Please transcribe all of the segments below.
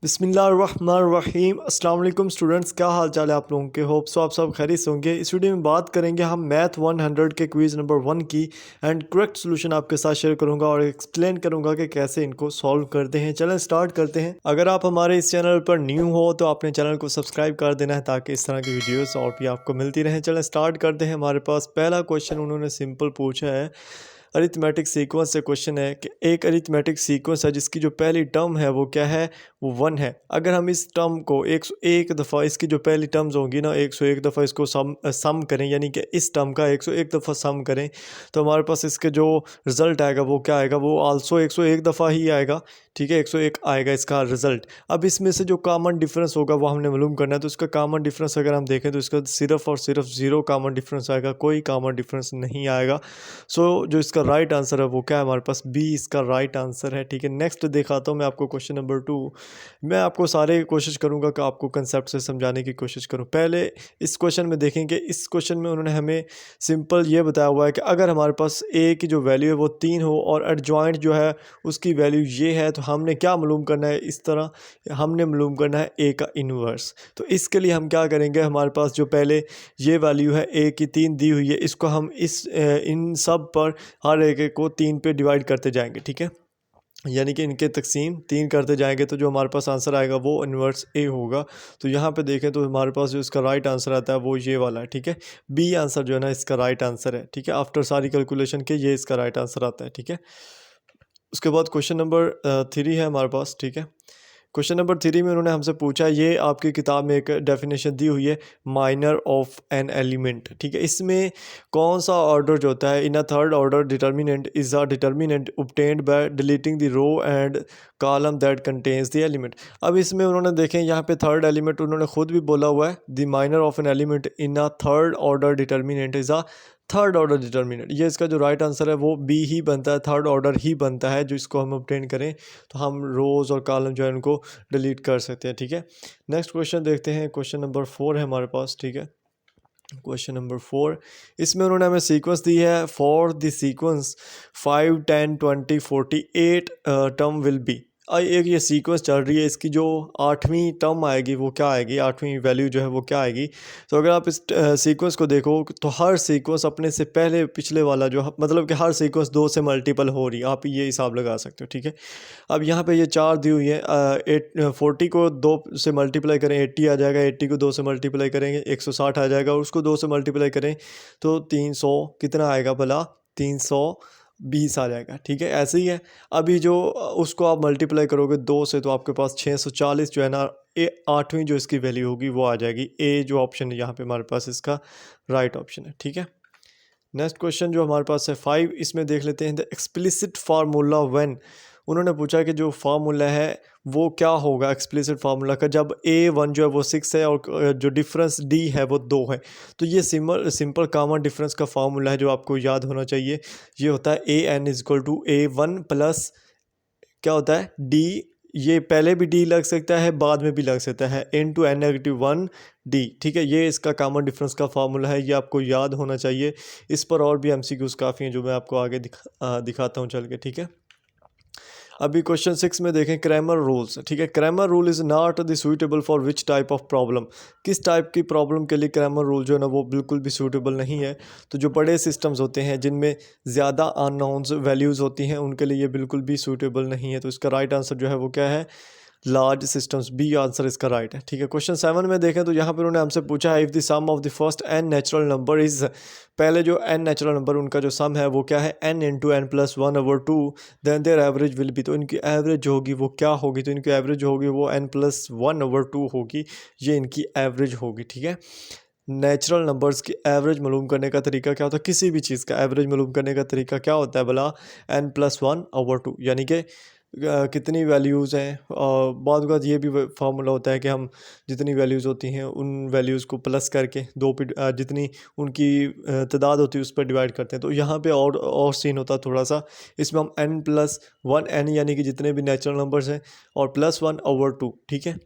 बिस्मिल्लाहिर्रहमानिर्रहीम अस्सलाम वालेकुम स्टूडेंट्स, क्या हाल चाल है आप लोगों के। होप सो आप सब खैरियत से होंगे। इस वीडियो में बात करेंगे हम मैथ 100 के क्विज़ नंबर 1 की एंड करेक्ट सॉल्यूशन आपके साथ शेयर करूंगा और एक्सप्लेन करूंगा कि कैसे इनको सॉल्व करते हैं। चलें स्टार्ट करते हैं। अगर आप हमारे इस चैनल पर न्यू हो तो आपने चैनल को सब्सक्राइब कर देना है ताकि इस तरह की वीडियोज़ और भी आपको मिलती रहें। चलें स्टार्ट करते हैं। हमारे पास पहला क्वेश्चन उन्होंने सिंपल पूछा है, अरिथमेटिक सीक्वेंस से क्वेश्चन है कि एक अरिथमेटिक सीक्वेंस है जिसकी जो पहली टर्म है वो क्या है, वो 1 है। अगर हम इस टर्म को 101 दफ़ा, इसकी जो पहली टर्म्स होंगी ना 101 दफ़ा इसको सम करें, यानी कि इस टर्म का 101 दफ़ा सम करें तो हमारे पास इसके जो रिज़ल्ट आएगा वो क्या आएगा, वो आल्सो 101 दफ़ा ही आएगा। ठीक है, 101 आएगा इसका रिज़ल्ट। अब इसमें से जो कॉमन डिफरेंस होगा वो हमने मालूम करना है। तो इसका कॉमन डिफरेंस अगर हम देखें तो इसका सिर्फ और सिर्फ 0 कॉमन डिफरेंस आएगा, कोई कॉमन डिफरेंस नहीं आएगा। जो इसका राइट आंसर है वो क्या है, हमारे पास बी इसका राइट आंसर है। ठीक है, नेक्स्ट दिखाता हूँ मैं आपको क्वेश्चन नंबर 2। मैं आपको सारे कोशिश करूँगा कि आपको कंसेप्ट से समझाने की कोशिश करूँ। पहले इस क्वेश्चन में देखेंगे, इस क्वेश्चन में उन्होंने हमें सिंपल ये बताया हुआ है कि अगर हमारे पास ए की जो वैल्यू है वो 3 हो और एडजॉइंट जो है उसकी वैल्यू ये है, तो हमने क्या मालूम करना है, इस तरह हमने मालूम करना है ए का इन्वर्स। तो इसके लिए हम क्या करेंगे, हमारे पास जो पहले ये वैल्यू है ए की 3 दी हुई है, इसको हम इन सब पर हर एक को 3 पे डिवाइड करते जाएंगे। ठीक है, यानी कि इनके तकसीम 3 करते जाएंगे तो जो हमारे पास आंसर आएगा वो इन्वर्स ए होगा। तो यहाँ पे देखें तो हमारे पास जो इसका राइट आंसर आता है वो ये वाला है। ठीक है, बी आंसर जो है ना इसका राइट आंसर है। ठीक है, आफ्टर सारी कैलकुलेशन के ये इसका राइट आंसर आता है। ठीक है, उसके बाद क्वेश्चन नंबर 3 है हमारे पास। ठीक है, क्वेश्चन नंबर 3 में उन्होंने हमसे पूछा, ये आपकी किताब में एक डेफिनेशन दी हुई है, माइनर ऑफ एन एलिमेंट। ठीक है, इसमें कौन सा ऑर्डर जो होता है, in a third order determinant is a determinant obtained by deleting the row and column that contains the element. अब इसमें उन्होंने देखें यहाँ पे थर्ड एलिमेंट उन्होंने खुद भी बोला हुआ है, the minor of an element in a third order determinant is a third order determinant. ये इसका जो राइट आंसर है वो बी ही बनता है, थर्ड ऑर्डर ही बनता है। जो इसको हम ऑब्टेन करें तो हम रोज़ और कॉलम जो है उनको डिलीट कर सकते हैं। ठीक है, नेक्स्ट क्वेश्चन देखते हैं। क्वेश्चन नंबर 4 है हमारे पास। ठीक है, क्वेश्चन नंबर 4, इसमें उन्होंने हमें सीक्वेंस दी है, for the sequence 5 10 20 48 term will be. एक ये सीक्वेंस चल रही है, इसकी जो 8वीं टर्म आएगी वो क्या आएगी, 8वीं वैल्यू जो है वो क्या आएगी। तो अगर आप इस सीक्वेंस को देखो तो हर सीक्वेंस अपने से पहले पिछले वाला जो मतलब कि हर सीक्वेंस 2 से मल्टीपल हो रही है, आप ये हिसाब लगा सकते हो। ठीक है, अब यहाँ पे ये 4 दी हुई है, 40 को 2 से मल्टीप्लाई करें 80 आ जाएगा, 80 को 2 से मल्टीप्लाई करेंगे 160 आ जाएगा, और उसको 2 से मल्टीप्लाई करें तो 300 कितना आएगा भला, 320 आ जाएगा। ठीक है, ऐसे ही है। अभी जो उसको आप मल्टीप्लाई करोगे 2 से तो आपके पास 640 जो है ना, 8वीं जो इसकी वैल्यू होगी वो आ जाएगी। ए जो ऑप्शन है यहाँ पे हमारे पास इसका राइट ऑप्शन है। ठीक है, नेक्स्ट क्वेश्चन जो हमारे पास है 5, इसमें देख लेते हैं, द एक्सप्लिसिट फार्मूला व्हेन। उन्होंने पूछा कि जो फार्मूला है वो क्या होगा, एक्सप्लिसिट फार्मूला का, जब A1 जो है वो 6 है और जो डिफरेंस D है वो 2 है। तो ये सिंपल कॉमन डिफरेंस का फार्मूला है जो आपको याद होना चाहिए। ये होता है AN=A1 प्लस क्या होता है D। ये पहले भी D लग सकता है, बाद में भी लग सकता है, N(-1) D। ठीक है, ये इसका कॉमन डिफरेंस का फार्मूला है, ये आपको याद होना चाहिए। इस पर और भी MCQs काफ़ी हैं जो मैं आपको आगे दिखाता हूँ चल के। ठीक है, अभी क्वेश्चन 6 में देखें, क्रैमर रूल्स। ठीक है, Cramer rule is not the suitable for which type of problem. किस टाइप की प्रॉब्लम के लिए क्रैमर रूल जो है ना वो बिल्कुल भी सूटेबल नहीं है। तो जो बड़े सिस्टम्स होते हैं जिनमें ज़्यादा अननोन्स वैल्यूज़ होती हैं उनके लिए ये बिल्कुल भी सूटेबल नहीं है। तो इसका राइट आंसर जो है वो क्या है, लार्ज सिस्टम्स, बी आंसर इसका राइट है। ठीक है, क्वेश्चन 7 में देखें तो यहाँ पर उन्होंने हमसे पूछा है, if the sum of the first n natural number is, पहले जो n नेचुरल नंबर उनका जो सम है वो क्या है, n(n+1/2), then their average will be. तो इनकी एवरेज जो होगी वो क्या होगी, तो इनकी एवरेज जो होगी वो n+1/2 होगी, ये इनकी एवरेज होगी। ठीक है, नेचुरल नंबर्स की एवरेज मालूम करने का तरीका क्या होता है, किसी भी चीज़ का एवरेज मालूम करने का तरीका क्या होता है भला, n+1/2, यानी कि कितनी वैल्यूज़ हैं। और बाद ये भी फार्मूला होता है कि हम जितनी वैल्यूज़ होती हैं उन वैल्यूज़ को प्लस करके दो पे जितनी उनकी तादाद होती है उस पर डिवाइड करते हैं। तो यहाँ पे और सीन होता है थोड़ा सा, इसमें हम n+1 n यानी कि जितने भी नेचुरल नंबर्स हैं और +1/2। ठीक है,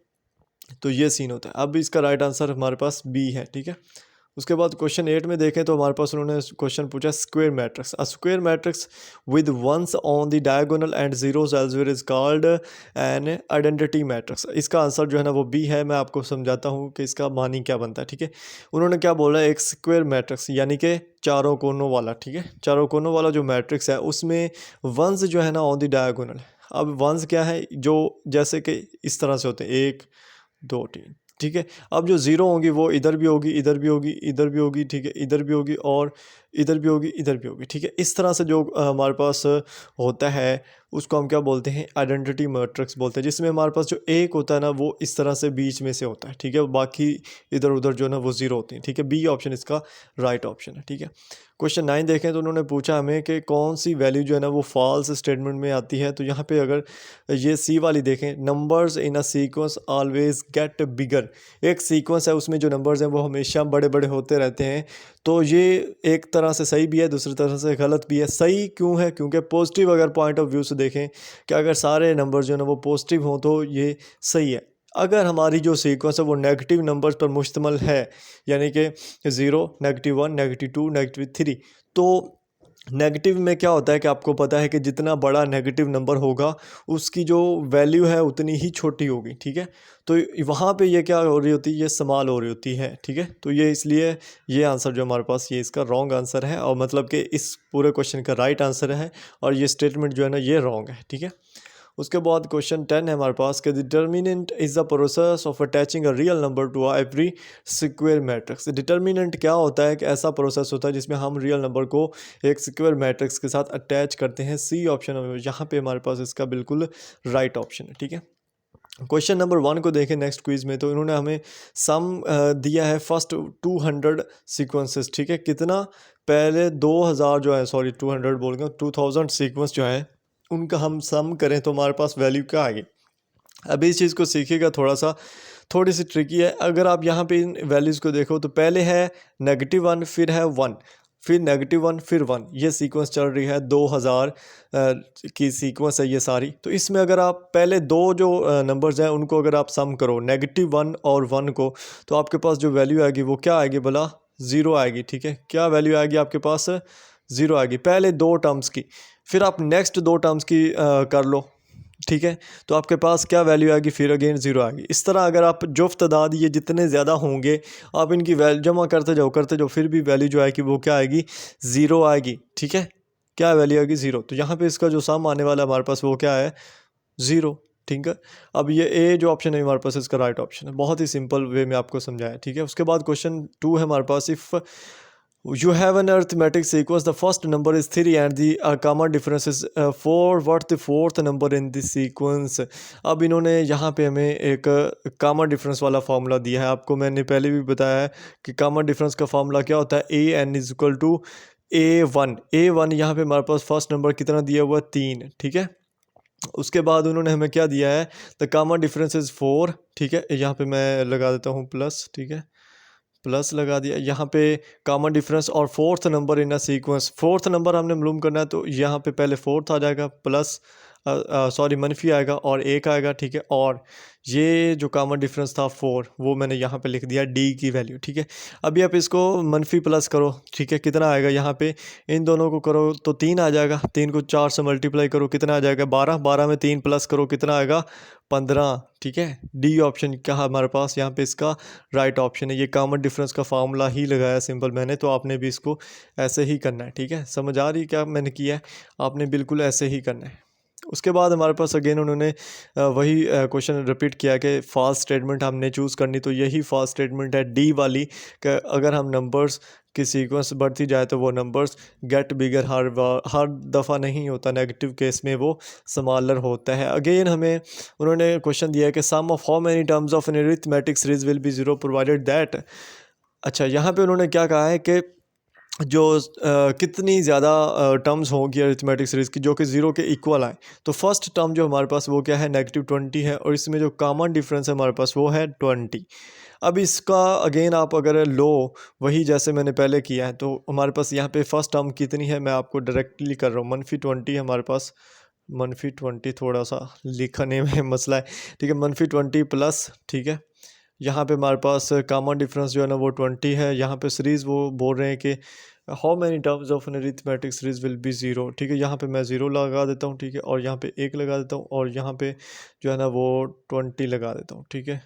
तो ये सीन होता है। अब इसका राइट आंसर हमारे पास बी है। ठीक है, उसके बाद क्वेश्चन 8 में देखें तो हमारे पास उन्होंने क्वेश्चन पूछा square matrix. A square matrix with ones on the diagonal and zeros elsewhere is called an identity matrix. इसका आंसर जो है ना वो बी है। मैं आपको समझाता हूँ कि इसका मानी क्या बनता है, ठीक है। उन्होंने क्या बोला, एक स्क्वायर मैट्रिक्स यानी कि चारों कोनों वाला, ठीक है, चारों कोनों वाला जो मैट्रिक्स है उसमें वंस जो है ना ऑन द डायगोनल है। अब वंस क्या है, जो जैसे कि इस तरह से होते हैं 1 2 3, ठीक है। अब जो ज़ीरो होंगी वो इधर भी होगी, इधर भी होगी, इधर भी होगी, ठीक है, इधर भी होगी और इधर भी होगी, इधर भी होगी, ठीक है। इस तरह से जो हमारे पास होता है उसको हम क्या बोलते हैं, आइडेंटिटी मैट्रिक्स बोलते हैं, जिसमें हमारे पास जो एक होता है ना वो इस तरह से बीच में से होता है, ठीक है, बाकी इधर उधर जो है ना वो ज़ीरो होती हैं, ठीक है। बी ऑप्शन इसका राइट ऑप्शन है, ठीक है। क्वेश्चन 9 देखें तो उन्होंने पूछा हमें कि कौन सी वैल्यू जो है ना वो फॉल्स स्टेटमेंट में आती है। तो यहाँ पे अगर ये सी वाली देखें, numbers in a sequence always get बिगर। एक सीक्वेंस है उसमें जो नंबर्स हैं वो हमेशा बड़े बड़े होते रहते हैं। तो ये एक तरह से सही भी है, दूसरी तरह से गलत भी है। सही क्यों है, क्योंकि पॉजिटिव अगर पॉइंट ऑफ व्यू से देखें कि अगर सारे नंबर जो है ना वो पॉजिटिव हों तो ये सही है। अगर हमारी जो सीक्वेंस है वो नेगेटिव नंबर्स पर मुश्तमल है, यानी कि 0 -1 -2 -3, तो नेगेटिव में क्या होता है कि आपको पता है कि जितना बड़ा नेगेटिव नंबर होगा उसकी जो वैल्यू है उतनी ही छोटी होगी, ठीक है। तो वहाँ पे ये क्या हो रही होती है, ये इस्तेमाल हो रही होती है, ठीक है। तो ये इसलिए ये आंसर जो हमारे पास ये इसका रॉन्ग आंसर है, और मतलब कि इस पूरे क्वेश्चन का राइट आंसर है, और ये स्टेटमेंट जो है ना ये रॉन्ग है, ठीक है। उसके बाद क्वेश्चन 10 है हमारे पास कि determinant is the process of attaching a real number two every square matrix. Determinant क्या होता है कि ऐसा प्रोसेस होता है जिसमें हम रियल नंबर को एक स्क्वायर मैट्रिक्स के साथ अटैच करते हैं। सी ऑप्शन यहाँ पे हमारे पास इसका बिल्कुल राइट ऑप्शन है, ठीक है। क्वेश्चन नंबर 1 को देखें नेक्स्ट क्विज में, तो इन्होंने हमें सम दिया है फर्स्ट 200 सीक्वेंसेस, ठीक है। कितना, पहले 2000 जो है, सॉरी 200 बोल गया, 2000 सीक्वेंस जो है उनका हम सम करें तो हमारे पास वैल्यू क्या आएगी। अभी इस चीज़ को सीखिएगा, थोड़ी सी ट्रिकी है। अगर आप यहाँ पे इन वैल्यूज़ को देखो तो पहले है -1, फिर है 1, फिर -1, फिर 1, ये सीक्वेंस चल रही है 2000 की सीक्वेंस है ये सारी। तो इसमें अगर आप पहले दो जो नंबर्स हैं उनको अगर आप सम करो, -1 और 1 को, तो आपके पास जो वैल्यू आएगी वो क्या आएगी भला, 0 आएगी, ठीक है। क्या वैल्यू आएगी आपके पास, 0 आएगी पहले दो टर्म्स की। फिर आप नेक्स्ट दो टर्म्स की कर लो, ठीक है, तो आपके पास क्या वैल्यू आएगी, फिर अगेन 0 आएगी। इस तरह अगर आप जुफ्त तादाद ये जितने ज़्यादा होंगे आप इनकी वैल्यू जमा करते जाओ फिर भी वैल्यू जो आएगी वो क्या आएगी, 0 आएगी, ठीक है। क्या वैल्यू आएगी, 0। तो यहाँ पे इसका जो सम आने वाला है हमारे पास वो क्या है, 0, ठीक है। अब ये ए जो ऑप्शन है हमारे पास इसका राइट ऑप्शन है, बहुत ही सिंपल वे में आपको समझाया, ठीक है। उसके बाद क्वेश्चन 2 है हमारे पास, if you have an arithmetic sequence, the first number is 3 and the common difference is 4, what the fourth number in this sequence। अब इन्होंने यहाँ पे हमें एक कॉमन डिफरेंस वाला फार्मूला दिया है। आपको मैंने पहले भी बताया है कि कॉमन डिफरेंस का फार्मूला क्या होता है, an is equal to a1। यहाँ पे हमारे पास फर्स्ट नंबर कितना दिया हुआ है, 3, ठीक है। उसके बाद उन्होंने हमें क्या दिया है, द कॉमन डिफरेंस इज़ 4, ठीक है। यहाँ पे मैं लगा देता हूँ प्लस, ठीक है, प्लस लगा दिया। यहाँ पे कॉमन डिफरेंस और fourth number in a sequence, fourth number हमने मालूम करना है तो यहाँ पे पहले फोर्थ आ जाएगा, प्लस सॉरी मनफी आएगा और 1 आएगा, ठीक है। और ये जो कॉमन डिफरेंस था 4 वो मैंने यहाँ पे लिख दिया डी की वैल्यू, ठीक है। अभी आप इसको मनफी प्लस करो, ठीक है, कितना आएगा, यहाँ पे इन दोनों को करो तो 3 आ जाएगा, 3 को 4 से मल्टीप्लाई करो कितना आ जाएगा, 12, 12 में 3 प्लस करो कितना आएगा, 15, ठीक है। डी ऑप्शन क्या है हमारे पास, यहाँ पे इसका राइट ऑप्शन है। ये कॉमन डिफरेंस का फार्मूला ही लगाया सिंपल मैंने, तो आपने भी इसको ऐसे ही करना है, ठीक है। समझ आ रही क्या मैंने किया है, आपने बिल्कुल ऐसे ही करना है। उसके बाद हमारे पास अगेन उन्होंने वही क्वेश्चन रिपीट किया कि फॉल्स स्टेटमेंट हमने चूज़ करनी, तो यही फॉल्स स्टेटमेंट है डी वाली, कि अगर हम नंबर्स की सीक्वेंस बढ़ती जाए तो वो नंबर्स गेट बिगर हर दफ़ा नहीं होता, नेगेटिव केस में वो स्मॉलर होता है। अगेन हमें उन्होंने क्वेश्चन दिया है कि sum of how many terms of an arithmetic series will be 0 provided that. अच्छा, यहाँ पे उन्होंने क्या कहा है कि जो कितनी ज़्यादा टर्म्स होंगी अरिथमेटिक सीरीज़ की जो कि 0 के इक्वल आए। तो फर्स्ट टर्म जो हमारे पास वो क्या है, -20 है, और इसमें जो कॉमन डिफरेंस है हमारे पास वो है 20। अब इसका अगेन आप अगर लो वही जैसे मैंने पहले किया है, तो हमारे पास यहाँ पे फर्स्ट टर्म कितनी है मैं आपको डायरेक्टली कर रहा हूँ, -20 है हमारे पास, -20 थोड़ा सा लिखने में मसला है, ठीक है, -20 प्लस, ठीक है, यहाँ पे हमारे पास कॉमन डिफरेंस जो है ना वो 20 है। यहाँ पे सीरीज़ वो बोल रहे हैं कि how many terms of an arithmetic series will be zero. ठीक है, यहाँ पे मैं ज़ीरो लगा देता हूँ। ठीक है, और यहाँ पे एक लगा देता हूँ, और यहाँ पे जो है ना वो 20 लगा देता हूँ। ठीक है,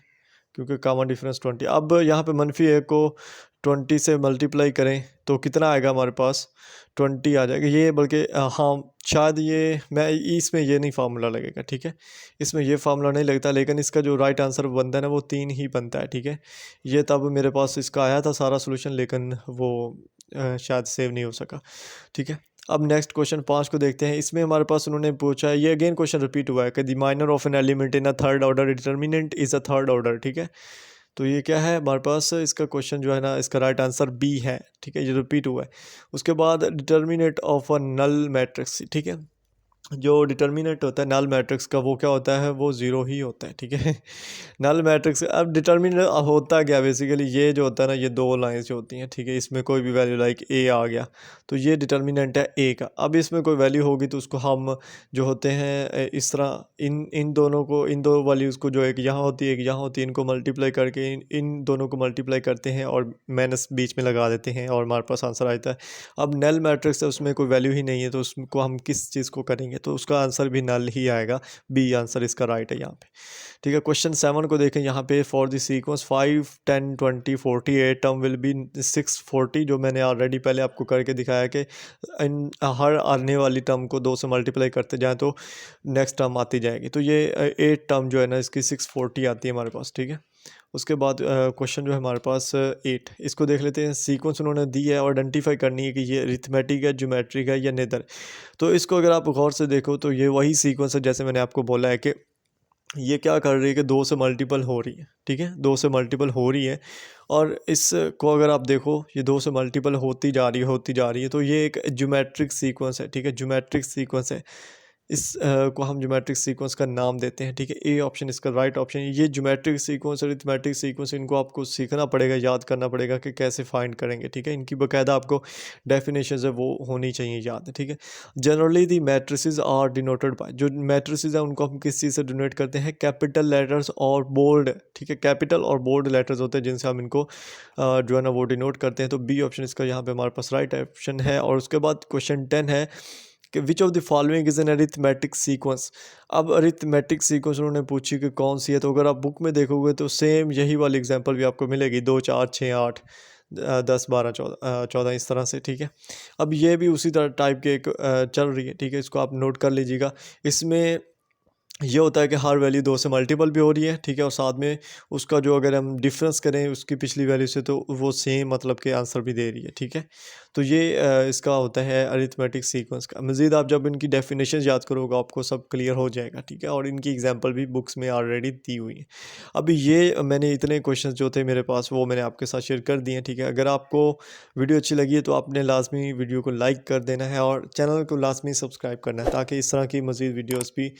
क्योंकि कॉमन डिफरेंस 20। अब यहाँ पे मनफी एक को 20 से मल्टीप्लाई करें तो कितना आएगा हमारे पास, 20 आ जाएगा। ये बल्कि हाँ शायद ये मैं इसमें ये नहीं फार्मूला लगेगा। ठीक है, इसमें ये फार्मूला नहीं लगता, लेकिन इसका जो राइट आंसर बनता है ना वो 3 ही बनता है। ठीक है, ये तब मेरे पास इसका आया था सारा सोल्यूशन, लेकिन वो शायद सेव नहीं हो सका। ठीक है, अब नेक्स्ट क्वेश्चन 5 को देखते हैं। इसमें हमारे पास उन्होंने पूछा है, ये अगेन क्वेश्चन रिपीट हुआ है कि the minor of an element in a third order determinant is a third order. ठीक है, तो ये क्या है हमारे पास, इसका क्वेश्चन जो है ना इसका राइट आंसर बी है। ठीक है, ये रिपीट हुआ है। उसके बाद determinant of a null matrix. ठीक है, जो डिटर्मिनेंट होता है नल मैट्रिक्स का वो क्या होता है, वो ज़ीरो ही होता है। ठीक है, नल मैट्रिक्स। अब डिटर्मिनेंट होता क्या बेसिकली, ये जो होता है ना ये दो लाइंस जो होती हैं। ठीक है, इसमें कोई भी वैल्यू लाइक ए आ गया तो ये डिटर्मिनेंट है ए का। अब इसमें कोई वैल्यू होगी तो उसको हम जो होते हैं इस तरह इन इन दोनों को, इन दो वैल्यूज़ को, जो एक यहाँ होती है एक यहाँ होती है, इनको मल्टीप्लाई करके इन दोनों को मल्टीप्लाई करते हैं और माइनस बीच में लगा देते हैं और हमारे पास आंसर आता है। अब नल मैट्रिक्स है, उसमें कोई वैल्यू ही नहीं है, तो उसको हम किस चीज़ को करेंगे, तो उसका आंसर भी नल ही आएगा। बी आंसर इसका राइट है यहाँ पे। ठीक है, क्वेश्चन 7 को देखें। यहाँ पे for the sequence 5 10 20 40 8 term will be 640, जो मैंने ऑलरेडी पहले आपको करके दिखाया कि इन हर आने वाली टर्म को 2 से मल्टीप्लाई करते जाएं तो नेक्स्ट टर्म आती जाएगी। तो ये 8 टर्म जो है ना इसकी 640 आती है हमारे पास। ठीक है, उसके बाद क्वेश्चन जो है हमारे पास 8, इसको देख लेते हैं। सीक्वेंस उन्होंने दी है और आइडेंटिफाई करनी है कि ये अरिथमेटिक है, ज्योमेट्रिक है या नेदर। तो इसको अगर आप गौर से देखो तो ये वही सीक्वेंस है जैसे मैंने आपको बोला है कि ये क्या कर रही है कि 2 से मल्टीपल हो रही है। ठीक है, 2 से मल्टीपल हो रही है, और इसको अगर आप देखो ये 2 से मल्टीपल होती जा रही है होती जा रही है, तो ये एक ज्योमेट्रिक सीक्वेंस है। ठीक है, ज्योमेट्रिक सीक्वेंस है। इस को हम ज्योमेट्रिक सीक्वेंस का नाम देते हैं। ठीक है, ए ऑप्शन इसका राइट ऑप्शन है। ये ज्योमेट्रिक सीक्वेंस और अरिथमेटिक सीक्वेंस, इनको आपको सीखना पड़ेगा, याद करना पड़ेगा कि कैसे फाइंड करेंगे। ठीक है, इनकी बाकायदा आपको डेफिनेशन है वो होनी चाहिए याद। ठीक है, generally the matrices are denoted by, जो मैट्रिसेस है उनको हम किस चीज़ से डिनोट करते हैं, कैपिटल लेटर्स और बोल्ड। ठीक है, कैपिटल और बोल्ड लेटर्स होते हैं जिनसे हम इनको जो है ना वो डिनोट करते हैं। तो बी ऑप्शन इसका यहाँ पे हमारे पास राइट ऑप्शन है। और उसके बाद क्वेश्चन 10 है कि which of the following is an arithmetic sequence. अब अरिथमेटिक सीक्वेंस उन्होंने पूछी कि कौन सी है, तो अगर आप बुक में देखोगे तो सेम यही वाली एग्जांपल भी आपको मिलेगी, 2 4 6 8 10 12 14 इस तरह से। ठीक है, अब ये भी उसी तरह टाइप के एक चल रही है। ठीक है, इसको आप नोट कर लीजिएगा। इसमें ये होता है कि हर वैल्यू 2 से मल्टीपल भी हो रही है। ठीक है, और साथ में उसका जो अगर हम डिफरेंस करें उसकी पिछली वैल्यू से तो वो सेम मतलब के आंसर भी दे रही है। ठीक है, तो ये इसका होता है अरिथमेटिक सीक्वेंस का। मज़ीद आप जब इनकी डेफिनेशन याद करोगे आपको सब क्लियर हो जाएगा। ठीक है, और इनकी एग्जांपल भी बुक्स में ऑलरेडी दी हुई है। अभी ये मैंने इतने क्वेश्चन जो थे मेरे पास वो मैंने आपके साथ शेयर कर दिए हैं। ठीक है, अगर आपको वीडियो अच्छी लगी है तो आपने लाजमी वीडियो को लाइक कर देना है और चैनल को लाजमी सब्सक्राइब करना है, ताकि इस तरह की मज़ीद वीडियोज़ भी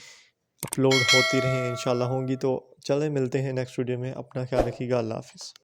अपलोड होती रहें, इंशाल्लाह होंगी। तो चलें मिलते हैं नेक्स्ट वीडियो में। अपना ख्याल रखिएगा। अल्लाह हाफ़िज़।